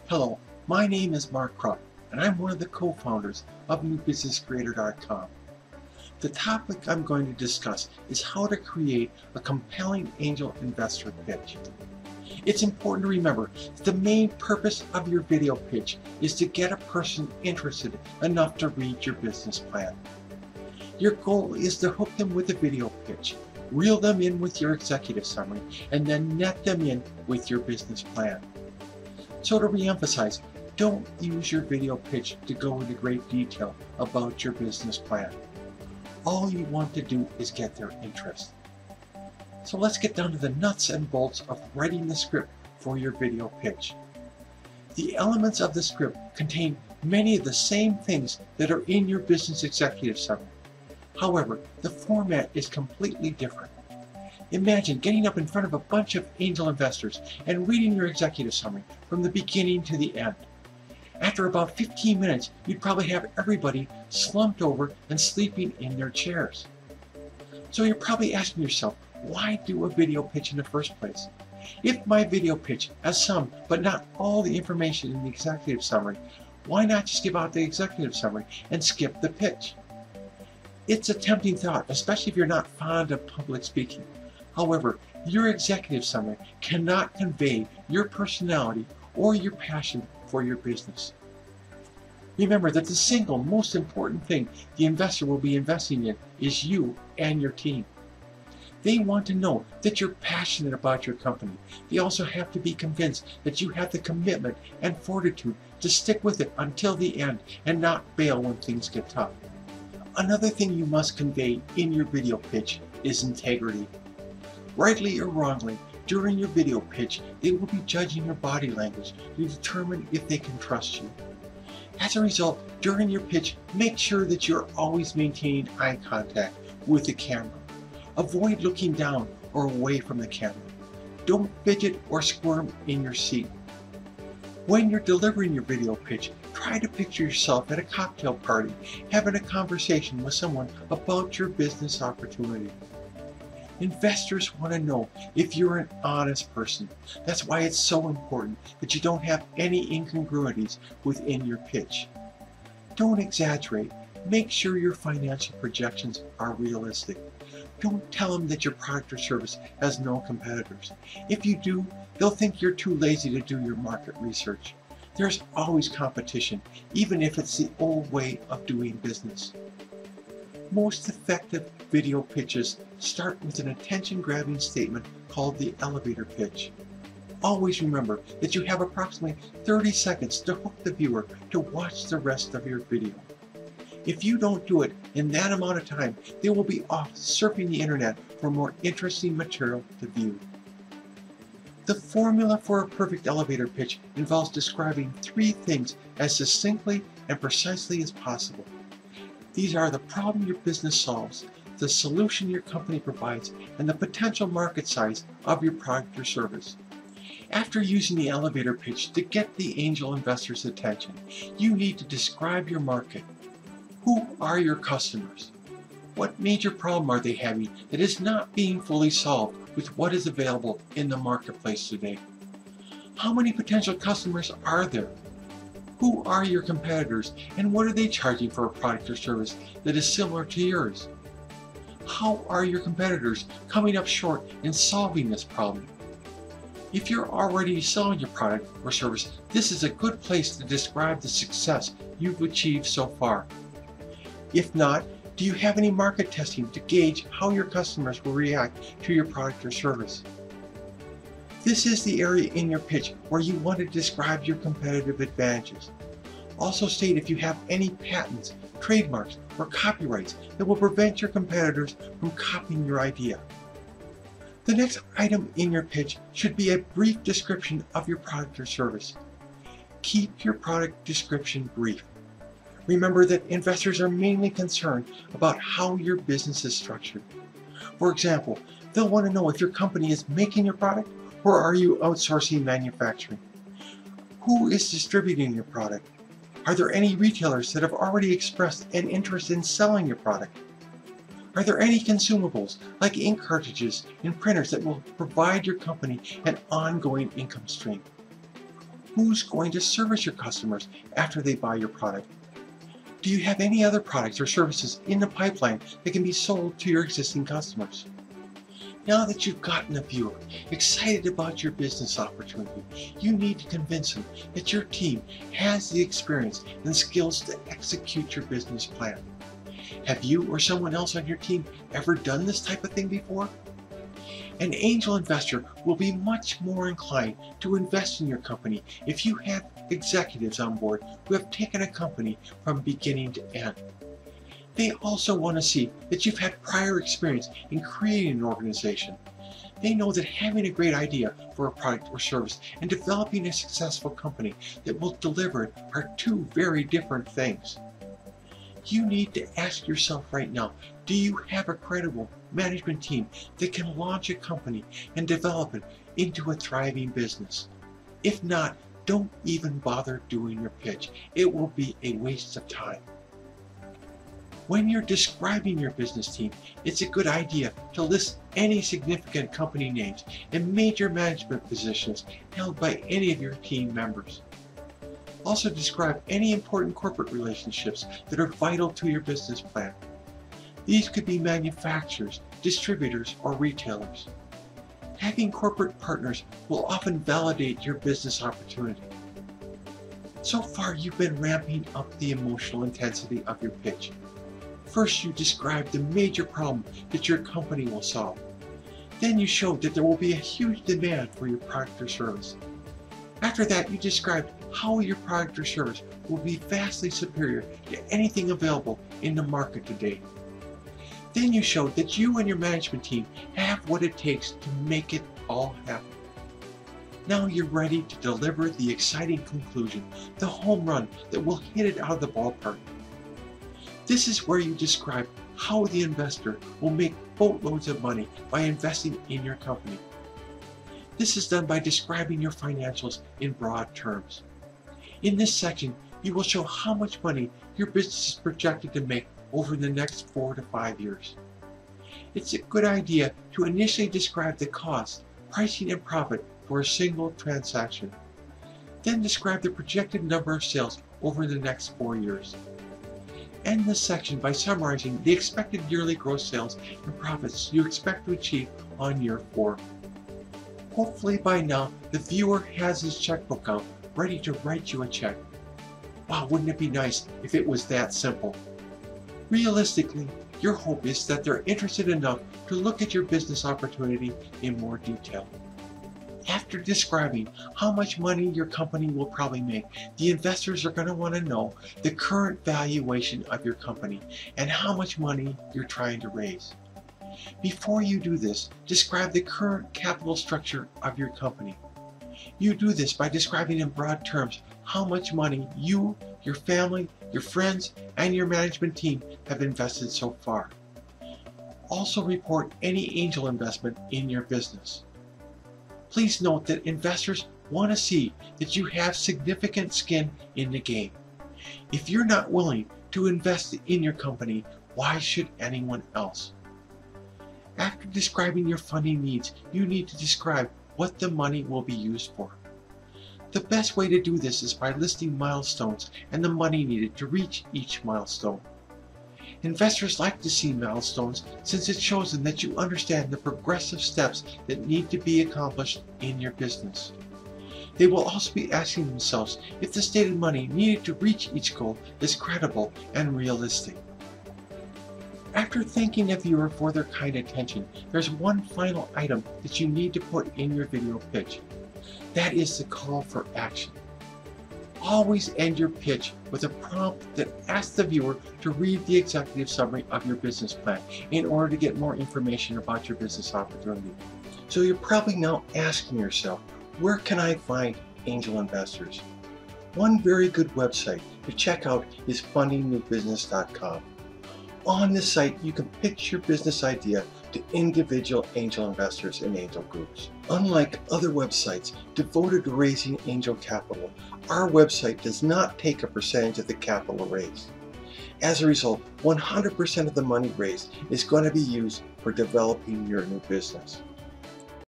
Hello, my name is Mark Krupp, and I'm one of the co-founders of NewBusinessCreator.com. The topic I'm going to discuss is how to create a compelling angel investor pitch. It's important to remember that the main purpose of your video pitch is to get a person interested enough to read your business plan. Your goal is to hook them with a video pitch, reel them in with your executive summary, and then net them in with your business plan. So to reemphasize, don't use your video pitch to go into great detail about your business plan. All you want to do is get their interest. So let's get down to the nuts and bolts of writing the script for your video pitch. The elements of the script contain many of the same things that are in your business executive summary. However, the format is completely different. Imagine getting up in front of a bunch of angel investors and reading your executive summary from the beginning to the end. After about 15 minutes, you'd probably have everybody slumped over and sleeping in their chairs. So you're probably asking yourself, why do a video pitch in the first place? If my video pitch has some, but not all the information in the executive summary, why not just give out the executive summary and skip the pitch? It's a tempting thought, especially if you're not fond of public speaking. However, your executive summary cannot convey your personality or your passion for your business. Remember that the single most important thing the investor will be investing in is you and your team. They want to know that you're passionate about your company. They also have to be convinced that you have the commitment and fortitude to stick with it until the end and not bail when things get tough. Another thing you must convey in your video pitch is integrity. Rightly or wrongly, during your video pitch, they will be judging your body language to determine if they can trust you. As a result, during your pitch, make sure that you're always maintaining eye contact with the camera. Avoid looking down or away from the camera. Don't fidget or squirm in your seat. When you're delivering your video pitch, try to picture yourself at a cocktail party, having a conversation with someone about your business opportunity. Investors want to know if you're an honest person. That's why it's so important that you don't have any incongruities within your pitch. Don't exaggerate. Make sure your financial projections are realistic. Don't tell them that your product or service has no competitors. If you do, they'll think you're too lazy to do your market research. There's always competition, even if it's the old way of doing business. Most effective video pitches start with an attention-grabbing statement called the elevator pitch. Always remember that you have approximately 30 seconds to hook the viewer to watch the rest of your video. If you don't do it in that amount of time, they will be off surfing the internet for more interesting material to view. The formula for a perfect elevator pitch involves describing three things as succinctly and precisely as possible. These are the problem your business solves, the solution your company provides, and the potential market size of your product or service. After using the elevator pitch to get the angel investor's attention, you need to describe your market. Who are your customers? What major problem are they having that is not being fully solved with what is available in the marketplace today? How many potential customers are there? Who are your competitors, and what are they charging for a product or service that is similar to yours? How are your competitors coming up short in solving this problem? If you're already selling your product or service, this is a good place to describe the success you've achieved so far. If not, do you have any market testing to gauge how your customers will react to your product or service? This is the area in your pitch where you want to describe your competitive advantages. Also state if you have any patents, trademarks, or copyrights that will prevent your competitors from copying your idea. The next item in your pitch should be a brief description of your product or service. Keep your product description brief. Remember that investors are mainly concerned about how your business is structured. For example, they'll want to know if your company is making your product or are you outsourcing manufacturing? Who is distributing your product? Are there any retailers that have already expressed an interest in selling your product? Are there any consumables like ink cartridges and printers that will provide your company an ongoing income stream? Who's going to service your customers after they buy your product? Do you have any other products or services in the pipeline that can be sold to your existing customers? Now that you've gotten a viewer excited about your business opportunity, you need to convince them that your team has the experience and skills to execute your business plan. Have you or someone else on your team ever done this type of thing before? An angel investor will be much more inclined to invest in your company if you have executives on board who have taken a company from beginning to end. They also want to see that you've had prior experience in creating an organization. They know that having a great idea for a product or service and developing a successful company that will deliver it are two very different things. You need to ask yourself right now, do you have a credible management team that can launch a company and develop it into a thriving business? If not, don't even bother doing your pitch. It will be a waste of time. When you're describing your business team, it's a good idea to list any significant company names and major management positions held by any of your team members. Also describe any important corporate relationships that are vital to your business plan. These could be manufacturers, distributors, or retailers. Having corporate partners will often validate your business opportunity. So far, you've been ramping up the emotional intensity of your pitch. First, you described the major problem that your company will solve. Then you showed that there will be a huge demand for your product or service. After that, you described how your product or service will be vastly superior to anything available in the market today. Then you showed that you and your management team have what it takes to make it all happen. Now you're ready to deliver the exciting conclusion, the home run that will hit it out of the ballpark. This is where you describe how the investor will make boatloads of money by investing in your company. This is done by describing your financials in broad terms. In this section, you will show how much money your business is projected to make over the next 4 to 5 years. It's a good idea to initially describe the cost, pricing, and profit for a single transaction. Then describe the projected number of sales over the next 4 years. End this section by summarizing the expected yearly gross sales and profits you expect to achieve on year 4. Hopefully by now, the viewer has his checkbook out, ready to write you a check. Wow, wouldn't it be nice if it was that simple? Realistically, your hope is that they're interested enough to look at your business opportunity in more detail. After describing how much money your company will probably make, the investors are going to want to know the current valuation of your company and how much money you're trying to raise. Before you do this, describe the current capital structure of your company. You do this by describing in broad terms how much money you, your family, your friends, and your management team have invested so far. Also report any angel investment in your business. Please note that investors want to see that you have significant skin in the game. If you're not willing to invest in your company, why should anyone else? After describing your funding needs, you need to describe what the money will be used for. The best way to do this is by listing milestones and the money needed to reach each milestone. Investors like to see milestones since it shows them that you understand the progressive steps that need to be accomplished in your business. They will also be asking themselves if the stated money needed to reach each goal is credible and realistic. After thanking the viewer for their kind attention, there's one final item that you need to put in your video pitch. That is the call for action. Always end your pitch with a prompt that asks the viewer to read the executive summary of your business plan in order to get more information about your business opportunity. So you're probably now asking yourself, where can I find angel investors? One very good website to check out is fundingnewbusiness.com. On this site, you can pitch your business idea to individual angel investors and angel groups. Unlike other websites devoted to raising angel capital, our website does not take a percentage of the capital raised. As a result, 100% of the money raised is going to be used for developing your new business.